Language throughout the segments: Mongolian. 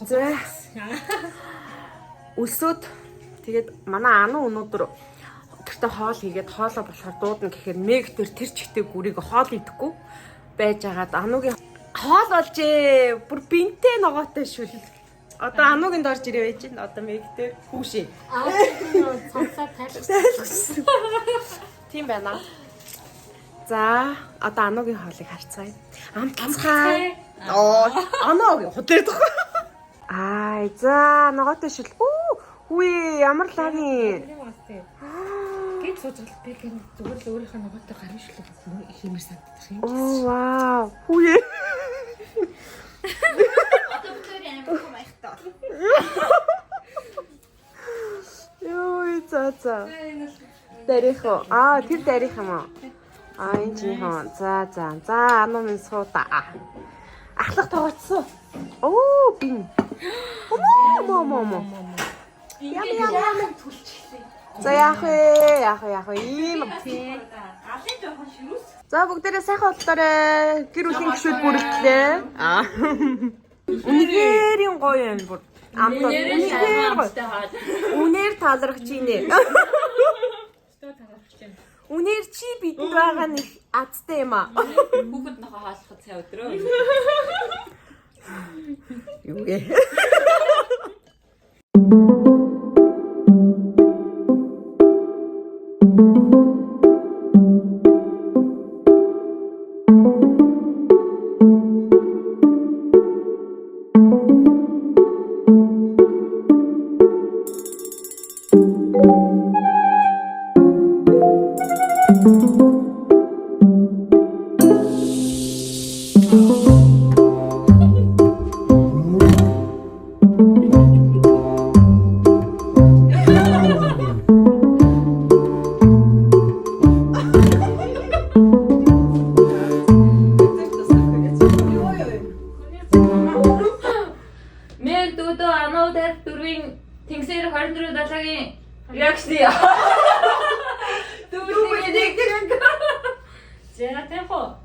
За. Өсөөд тэгээд манай ану өнөөдөр тэртээ хоол хийгээд хоолоо болохоор дуудана гэхээр мэг тэр чигтэй гүрийг хоол идэхгүй байж агаад анугийн хоол олжээ. Бүр бинтээ ногоотой шүл. Одоо анугийн дорж ирээ байж байна. Одоо мэгтэй хүүшээ. Цансаа тайлбарсан. Тийм байна. За, одоо анугийн хоолыг харцгаая. Амтцгаая. Анугийн худлаадах. За, ногоотой шүл. Үгүй ямар лагийн. Гэт сууж би гэн зүгээр л өөрийнхөө ногоотой гарын шүлэг хиймэр санагдах юм. Вау. Үгүй. Одоо бүтээр амар их байхтаа. Йой, за. Дарих уу? Тэр дарих юм уу? Энэ чинь хоо. За, ану минь суута. Ахлах тоогоцсон. Бин. Яа. За яах вэ? Ийм. Галын жоохон ширүүс. За бүгдээрээ сайхан боллоорой. Гэр бүлийн гишүүд бүрэлдлээ. Үнэхээр гоё юм бүр. Амтаа. Үнээр талархаж ийнэ. Үнээр чи бидэнд байгаа нэг азтай юм аа. Хүүхэд нохоо хаалхах цай өдрөө. Юу гээ. Тэнгисээр 24 далаагийн реакцны. Дүүний нэг. За темпо.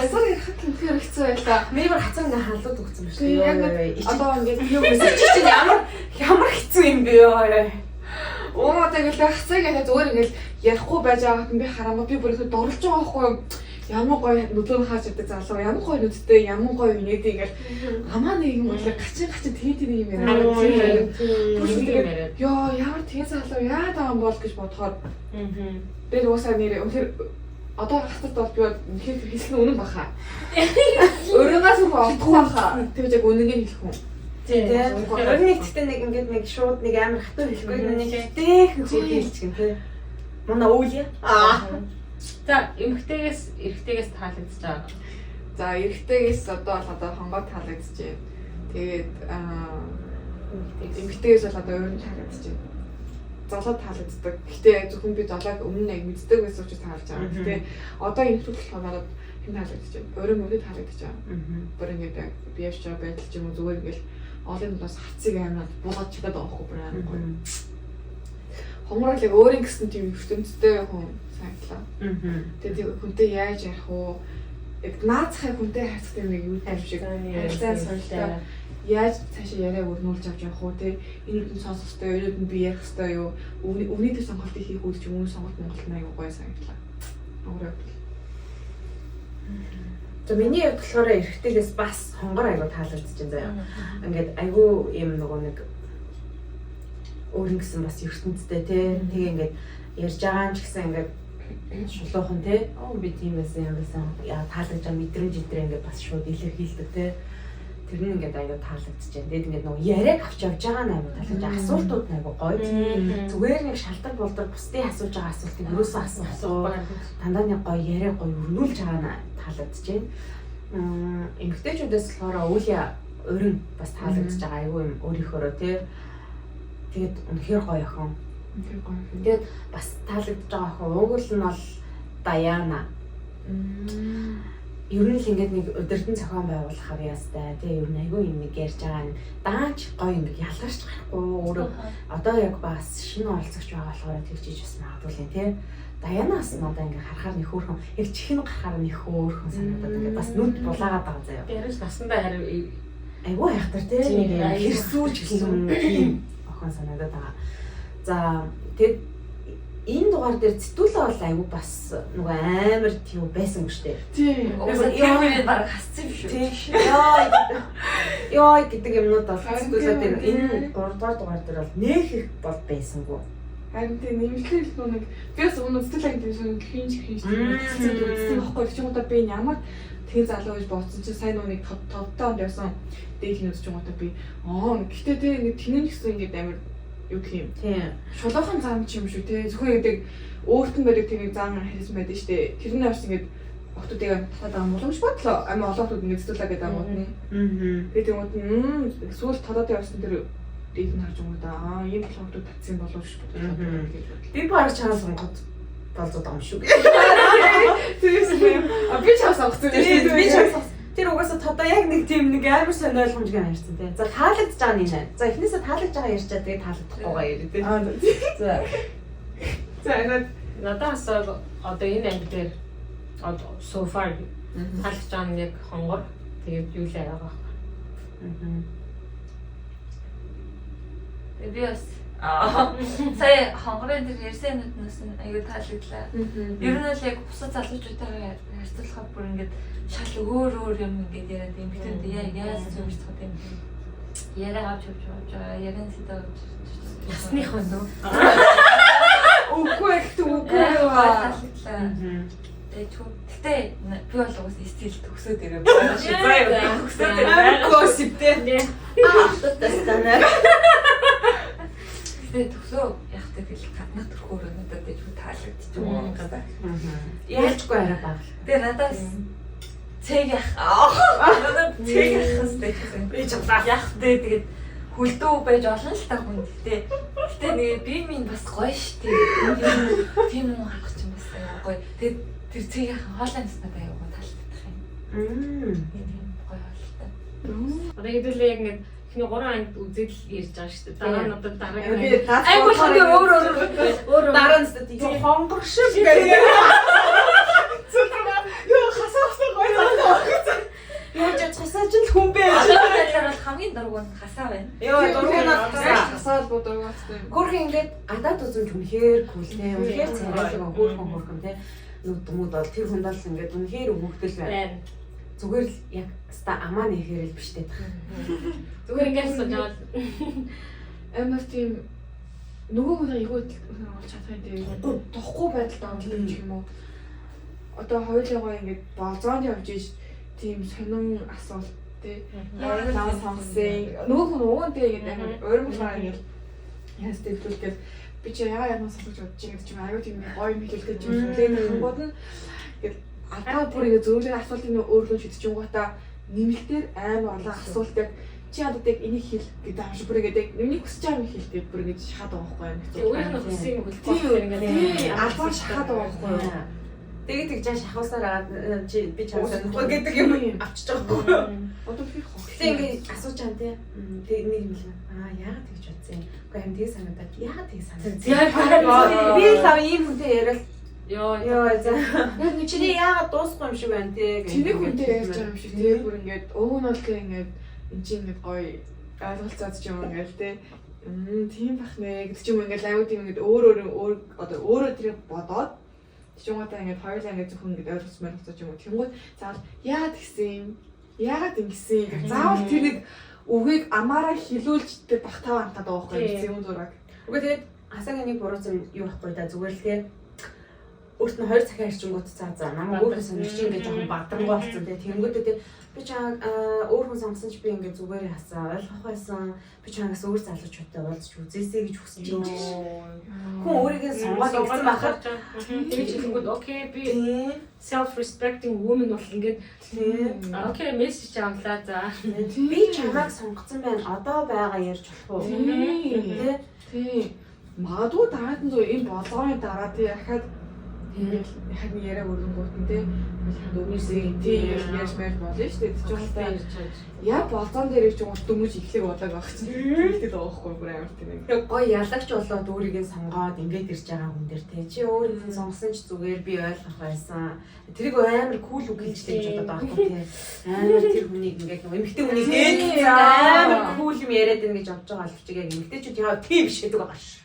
Сори хатнэр хэцүү байлаа. Мейбэр хацаа ингээ халууд өгсөн байна шүү. Яг одоо ингээд юу Чи чинь ямар хэцүү юм бэ ёо. тэгэл хацаа гэдэг зүгээр ингээд ярихгүй байж байгаад би хараамаа би бүр их дурлж байгаа байхгүй юу? Ямар гоё нүдэн хааж өгдөг залуу, ямар гоё нүдтэй, ямар гоё инээд ингээд амаа нэг юм уу гачин тэгээд юм яриа. Ёо ямар тийм залуу яа даа юм бол гэж бодохоор би уусаа нэр үнэхээр одоо хатад бол би үнэхээр хэлэх нь үнэн баха. Өөрөөс нь олдох баха. Тэгвэл яг үнэнгээ хэлэх үү? Тийм. Өөрнийгтээ нэг ингээд нэг шууд нэг амар хатуу хэлэхгүй нэг дээх хөө хэлчихэн тий. Манай өвлөө. За, эрэгтэйгээс таалагдж байгаа. За, эрэгтэйгээс одоо хонгоо таалагдчихэ. Тэгээд эмэгтэйгээс бол одоо өөр нь таалагдчихэ. Золоо таалагддаг. Гэтэ зөвхөн би золоог өмнө нь яг мэддэг байсан учраас таалж байгаа. Гэтэ одоо энэ зүйл болохоор надад хэн таалагдчихэ. Өөрөө мөрөд таалагдчихэ. Бүр ингээд би явж байгаа байдал ч юм уу зүгээр ингээд олон хүмүүс хацыг аймаад булгаж чадаад байгаа байхгүй бүр амар гоё. Хонгорол яг өөрийн гэсэн тийм ертөнцтэй хүн санагдлаа. Тэгээд хүнтэй яаж ярих вэ? Яг наацхай хүнтэй харьцдаг нэг юу юм шиг харилцаа соёлтой. Яаж цаашаа яриаг өрнүүлж авч явах уу те? Энүүд нь сонсох ёстой, энүүд нь би ярих ёстой юу? Өвний төр сонголтыг хийх үү ч юм уу сонголт Монголд аягүй гоё санагдлаа. Хонгорол. За миний хувьд болохоор эрэгтэйгээс бас хонгор аягүй таалагдчихээн заяа. Ингээд аягүй юм нөгөө нэг өөр нэгсэн бас ертөнцтэй тий. Тэгээ ингээд ярьж байгаа ч гэсэн ингээд шулуухан тий. Би тийм байсан юм байсан. Яа таалагдж байгаа мэдрэмж өдрөө ингээд бас шууд илэрхийлдэг тий. Тэр нь ингээд аяа таалагдчихжээ. Тэгээд ингээд нөгөө яриаг авч явж байгаа нь аяа таалагдж асуултууд нь аяа гоё. Зүгээр нэг шалтгаан болдог бусдын асууж байгаа асуултыг юусаа асуухгүй. Дандаа нэг гоё яриа гоё өрнүүлж байгаа нь таалагдчихжээ. Эмэгтэйчүүдээс болохоор уулийн өрн бас таалагдж байгаа аягүй юм өөрийнхөө тий. Тэгээд үнэхээр гоё охин. Тэгээд бас таалагдж байгаа охин уг нь бол Даяна. Ер нь л ингээд нэг өдөртөн зохион байгуулахаар яастай тий ер нь аягүй юм нэг ярьж байгаа нь дааж гоё юм ялгарч гарахгүй өөрөө одоо яг бас шинэ оролцогч байгаа болохоор тэгчиж бас магадгүй тий Даянаас нь одоо ингээд харахаар нэг хөөрхөн яг чихэн гарахаар нэг хөөрхөн санагдаад ингээд бас нүд булаагаад байгаа заяа. Яриж насандаа харин айгүй хайхтар тий нэг хэрсүүч гэсэн юм охин санагдаад байгаа. За тэгэд энэ дугаар дээр зэтгүүлээ бол айгүй бас нөгөө амар тийм байсан юм шүү дээ. Тийм. яг баг хасцсан юм шүү. Яа гэдэг юмнууд бол зэтгүүлээ дээр энэ 3 дугаар дээр бол нэх их бол байсангүй. Харин тийм нэмэлтээр л нэг бис өнөө сэтгэл хөдлөлийн хинж үзсэн байхгүй ч юм уу би ямар тэг залуу гэж бодсон чинь сайн нэг товтой онд явсан дээл нь үзэж байгаа би гэхдээ тэг нэг тэнэн гэсэн ингээд амар юу гэх юм. Тийм. Шулуухан зам ч юм шүү те. Зөвхөн гэдэг өөртөө байдаг тийм зам хэлсэн байдаг шүү дээ. Тэр нь бас ингээд октодыг татаад амууламж бодлоо. Амин олоотууд ингээд зэтүүлээ гэдэг амууд нь. Тэгээд юмуд нь сүүл тодоод явсан тэр дээл нь харж байгаа юм да. Ийм болоход татсан болов шүү дээ. Би бараг чанаа сонгоод болцоод байгаа юм шүү. Тэрээс би чаас сонгоцсон шүү. Би чаас тэр угаасаа тодоо яг нэг тийм нэг амар сайн ойлгомжтой ярьсан тий. За таалагдж байгаа нь энэ. За эхнээсээ таалагдж байгаа ярьчаа тэгээ таалагдахгүйгаа ярив тий. За. За надаас одоо энэ анги дээр одоо so far таалагдж байгаа нь яг хонгор тэгээд юу л байгаа. Би бас сая хонгорын тэр ярьсан нүднээс нь аюу таалагдлаа. Ер нь л яг бусад залуучуудаараа харьцуулахад бүр ингээд шал өөр юм ингээд яриад юм битэн яаж зөвшөөрч байгаа юм. Яриа авч байгаа. Ярин сэдв Ясныхоо нөө. үгүй үгүй таалагдлаа. Гэтэ би бол уус стил төгсөөд ирээ байна. Төгсөөд ирээ. Госиптэй. Тастана. Тэгээ төгсөө яхдаг л гаднах төрхөөр надад гэж таалагдчих юм байна. Яачгүй арай баг. Тэгээ надаас цэг яах. Надад цэг яах гэсэн. Би ч удаа Яах дээ тэгээд хүлдөө байж олон л та хүн. Гэтэ нэг би минь бас гоё штий. Тийм юм харах юм байна гоё. Тэгээд тэр цэг яах хоолой надад аягүй таалагдах юм. Тийм гоё болтой. одоо хэдүүлээ яг ингээд ихний 3 ангид үзэл ярьж байгаа шүү дээ. Дараа нь одоо дараагийн Би айгуу хоног өөр дараа нь тийм хонгор шиг гэх. Юу хасаахсан гоё. Яаж хасаач л хүн бэ? Талаар бол хамгийн дургуун хасаа байна. Йоо дургуунаас хасаад бодогоостой. хөрхөн ингээд гадаад үзмж үнэхээр күлтэй. Үнэхээр царайлаг хөрхөн те. Нүдмүүд бол тэр хүнд бол ингээд үнэхээр өвөгдөл байна. Зүгээр л яг ста амаа нэхэрэл биш дээ. зүгээр ингээд сууж аваад Амар тийм нөгөө хүн айгүй болж чадах юм дээ. Тохгүй байдалд онцлог юм уу? Одоо хоёулаа ингээд болзоонд явж иж тийм сонин асуулт тий. Яа сонсон. Нөгөө хүн уугандээ ингээд амар ойрмолоо ингээд яас төвлөлгээд би чи яа янаас сонсож бодож байгаа гэж аюу тийм гоё юм хэлүүлэх гэж юм. Тэгээд тэнгууд нь ингээд алдаа бүр ингээд зөөлөн асуултын өөрлөж шидэж юмгата нэмэлтээр амар олон асуулт яг чи одоо яг энийг хэл гэдэг ааш бүр ингээд нэг хүсэж байгаа юм хэлдэг бүр ингэж шахаад байгаа байхгүй юу? өөр нь хүссэн юм хэлбэл Тийм албаар шахаад байгаа байхгүй юу? Тэгээд тэгж шахуусаар агаад чи би чамсаа гэдэг юм авчиж байгаа байхгүй. Одоо би хоглоо. Тэг ингээд асууж байгаа тий. Тэг нэг юм л яагаад тэгж утсан юм. Уу юм тэг санагдаад яагаад тэг санагдав. Би л ийм хүнтэй яриад ёо за. Яг чиний яагаад дуусахгүй юм шиг байна тий. Чиний хүнтэй ярьж байгаа юм шиг тий. Бүр ингээд өвөө нь бол ингээд энэ чинь ингээд гоё ойлголцоод ч юм ингээд тий. Тийм бах нэ гэдэг ч юм ингээд аюу тийм ингээд өөр одоо өөрөө тэр бодоод чимээтэй ингээд хоёулаа ингээд зөвхөн ингээд ойлгосон байх ч юм уу. Тэнгууд заавал яагаад гисэн юм? Яагаад ингэсэн юм? Заавал тэр нэг үгийг амаараа хилүүлж тэр бахтаа антаад байгаа байхгүй юм зүүн зураг. Үгүй тэгээд хасаагийн нэг буруу зам юу байхгүй да зүгээр л тий. өөрт нь 2 цагийн арчингууд цаа намайг өөрөө сонирч ингээд жоохон бадрангуй болсон тий. Тэнгүүдээ тий би чамайг өөр хүн сонгосон ч би ингээд зүгээр ясаа ойлгох байсан. Би чамайгаас өөр залуучуудтай уулзч үзээсэй гэж хүсэж юм чи. Хүн өөрийгөө сонгоод гэсэн байхад тэгж хэлэнгүүд окей би self respecting woman бол ингээд окей мессеж авлаа за. Би чамайг сонгоцсон байна. Одоо байгаа ярьж болох уу? Тий. Магадгүй дараад нь энэ болгооны дараа тий яхад ингээд яг нэг яриа өрөнгөт нь тий дөнгөсөө тий яаж байж болно шүү дээ. Тэгж байгаа яа болзон дээр ч юм уу дөнгөж ихлэг болоог байх чинь. Тэгдэг байхгүй бүр амар тийм. Гой ялагч болоод өөрийгөө сонгоод ингээд ирж байгаа хүн дээр тий чи өөрийнхөө сонгосон ч зүгээр би ойлгох байсан. Тэрийг амар кул үг хэлжлээ гэж бодоод байгаа байхгүй тий. Амар тэр хүнийг ингээд эмэгтэй хүнийг амар кул юм яриад байна гэж бодож байгаа л чиг яг эмэгтэйчүүд яа тийм биш гэдэг байгаа ш.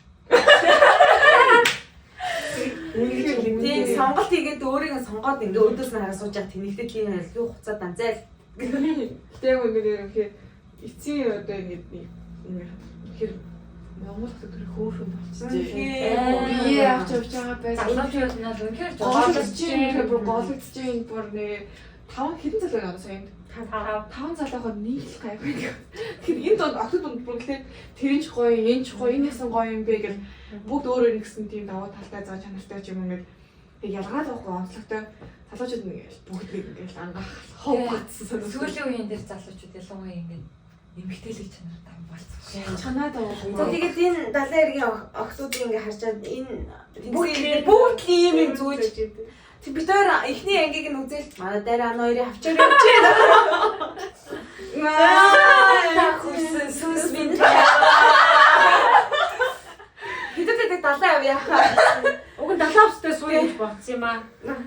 Тийм сонголт хийгээд өөрийгөө сонгоод ингээ өдөөс нь хараа сууж байгаа тэнэгтэй тийм юу хуцаа данзайл. Тэгээ үнээр ихээр эцсийн одоо ингээд хэр Монгол төр хөөхөн болчихжээ. Би авч явж байгаа байсан. Залуучууд нь үнэхээр голөгдчихээн бүр нэг 5 хэдэн залуу яваа сая. 5 залуугаар нийлэх гайгүй. Тэгэхээр энэ донд огт донд бүр гэхэлээ тэрэн ч гоё, энэ ч гоё, энэс нь гоё юм бэ гэл бүгд өөр өөр нэгсэн тийм даваа талтай заа чанартай ч юм ингээд ялгаад байхгүй онцлогтой залуучууд нэг бүгд ингээд ангаах хов гацсан. сүүлийн үеийн дээр залуучууд ялангуяа ингээд эмгтээлэг чанартай болцсон. Чанаад байгаа. За тэгээд энэ далайн эргийн охтуудыг ингээ харчаад энэ бүгд ийм юм зүүж бид хоёр эхний ангийг нь үзэл манай дараа ан хоёрыг авчаар явж байна. Хүсэн сүнс минь. Хэдүүлээ далайн авъя. Уг нь 70 австай сууя гэж бодсон юм аа.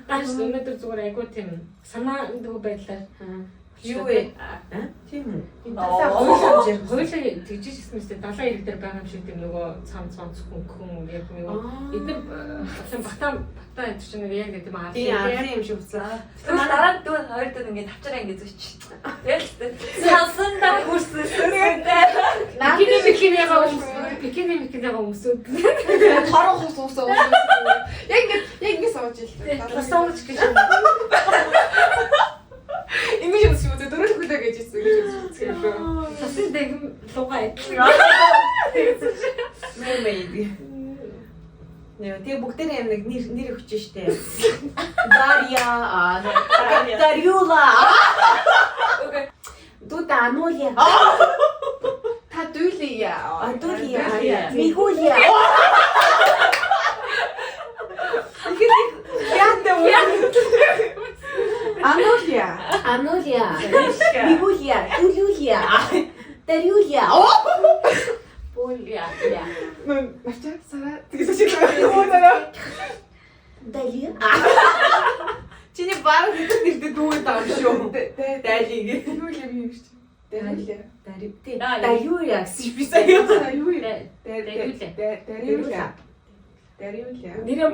Тааш өнөөдөр зүгээр айгуу тийм санаа дүү байдлаар юу вэ? Тийм үү? Хойлоо тэгжсэн мэт 70 ирэг дээр байгаа юм шиг тийм нөгөө цамц хүн яг нөгөө эдгээр батан энэ чинь яг тийм аа. Тийм юм шиг уцаа. Манай дараа дүү хоёр дүү ингээд тавчаараа ингээд зүйч. Тэгээд сансандаа хүрсэн. Бикини өмсөд. Харах усаа. Яг ингэ сууж илээ. Тасууч гэж. Ингэж юм шүү дээ. Дөрөв хүлээ гэж хэлсэн гэж хэлсэн. Сасан дэг лугаа идэх. Мэмэйди. Тэгээ бүгдээ нэг нэр өгч штэ. Дарья, Дарьюла. Дуда Анулия. Та дүүлээ. Адулия. Мигулия. Анулия. Мигулия. Дулюлия. Дарьюлия. Полия. Марчаа сара тэгээс чи өөрөө Далия. Чиний баг нэртэй дүүгээ таа шүү. Далиг. юу юм шүү. Далия. Далиуя. Списая. Дариуля. Нэрээ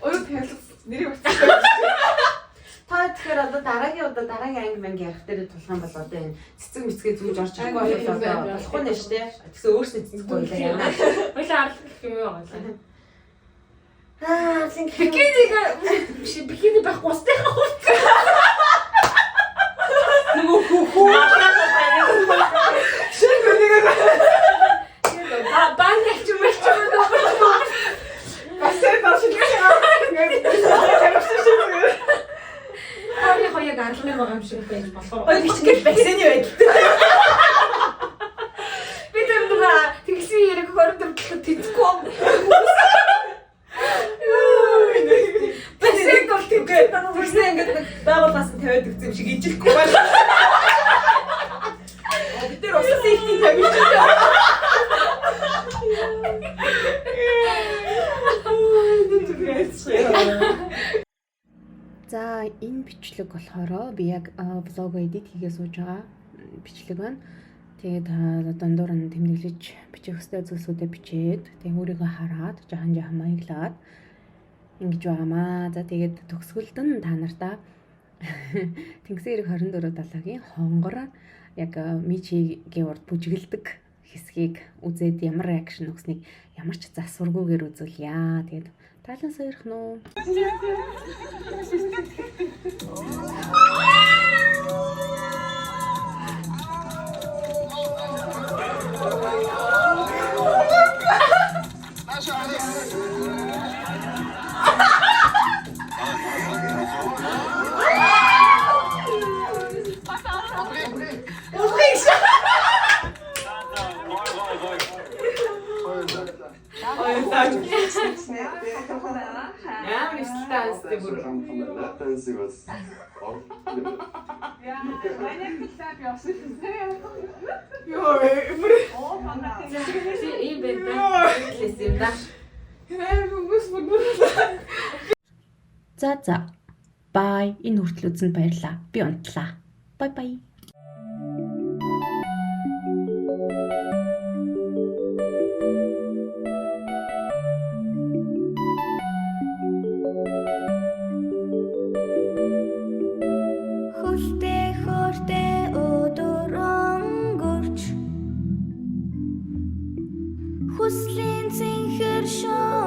Өөрөө тайлбар нэрийг өгсөн. Та тэгэхээр одоо дараагийн анги манги ярих дээр тулхан бол одоо энэ цэцэг мэцгээ зүүж орж чадахгүй болоо болохгүй нэ штэ. Тэгсэн өөрснөө цэцэггүй байлаа яана. Хоёлаа арлах гэх юм уу байгаа. Арлын Бикини байхгүй устай хавц. нөгөө хүү. Баняч юм биш үү? Басээ Таны хоёрыг арлын байгаа юм шиг байж болох. Ой бичгэл бассейны байдал. Би тэр дуга тэгсэн яриг хордор тэтгэхгүй. Бассейн бол тэггүй. Бассейн ингээд байгууллаас нь тавиад өгсөн юм шиг ижилэхгүй байна. Бид тэр усан ихний тавьж байгаа. За энэ бичлэг болохоор би яг влог эдит хийгээ сууж байгаа бичлэг байна. Тэгээд дундуур нь тэмдэглэж бичих хэвээр зүйлсүүдээ бичээд тэгээд өөрийгөө хараад жахан маяглаад ингэж байгаамаа. За тэгээд төгсгөлд нь та нартаа Тэнгисийн 24/7-гийн хонгор яг мичигийн урд бүжгэлдэг хэсгийг үзээд ямар реакшн өгснийг ямар ч засваргүйгээр үзүүлье. Тэгээд Таалан сойрох нуу. Ямар эсэлтэй анстай бүр. Lap dancing was Йоо, бүр Ийм байдаг. Хэлээс юм да. хүмүүс бүр. За. Бай. Энэ хүртэл үзсэнд баярлалаа. Би унтлаа. Бай. Хөөртэй өдөр өнгөрч хүслийн цэнхэр шоо